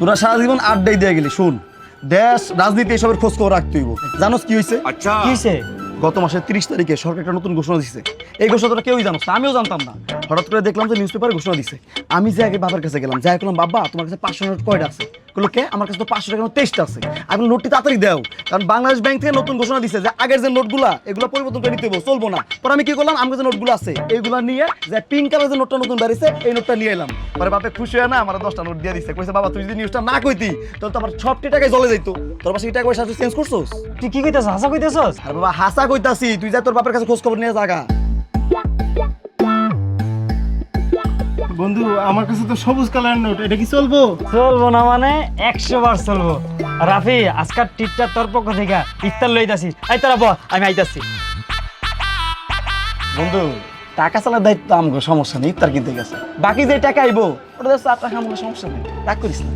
তোরা সারা জীবন আড্ডাই দিয়ে গেলি। শুন, দেশ রাজনীতি এসবের খোঁজ খবর রাখতে হইব। জানোস কি হয়েছে? আচ্ছা কি হইছে? গত মাসের 30 তারিখে সরকার একটা নতুন ঘোষণা দিচ্ছে। এই ঘোষণা তোরা কেউই জানোস না, আমিও জানতাম না। হঠাৎ করে দেখলাম যে নিউজ পেপারে ঘোষণা দিচ্ছে। আমি যে আগে বাবার কাছে গেলাম, যাই বললাম বাবা তোমার কাছে 500 নোট কয়টা আছে? বললো কে? আমার কাছে তো 500 টাকা 23টা আছে। আমি নোটটি তাড়াতাড়ি দাও, কারণ বাংলাদেশ ব্যাংক থেকে নতুন ঘোষণা দিচ্ছে যে আগের যে নোটগুলা এগুলো পরিবর্তন করে নিতে হবে, চলবো না। পরে আমি কি করলাম, আমার কাছে নোটগুলো আছে এইগুলা নিয়ে যে পিঙ্ক কালার যে নোটটা নতুন বেরিয়েছে এই নোটটা নিয়ে এলাম। পরে বাপে খুশি হয় না, আমার 10টা নোট দিয়ে দিচ্ছে। কইছে বাবা তুই যদি নিউজটা না কইতি তাহলে তো আমার সবটি টাকায় জ্বলে যাইতো। তোর পাশে টাকা পয়সা চেঞ্জ করছোস? তুই কি কইতাছ? হাসা কইতাছস? আর বাবা হাসা কইতাছি, তুই যা তোর বাপের কাছে খোঁজ খবর নিয়ে জাগা। বন্ধু আমার কাছে তো সবুজ কালার নোট, এটা কি চলবো? চলবো না মানে 100 বার চলবো। রাফি, আজকাল টিটটা তোর পক্ষ থেকে ইফতার লইতাছিস। এই তোরা বল, আমি আইতাছি। বন্ধু টাকা চালার দায়িত্ব আমগো, সমস্যা নেই। ইফতার কিনতে গেছে, বাকি যে টাকা আইবো ওটা চা টা খামো, সমস্যা নেই, রাগ করিস না।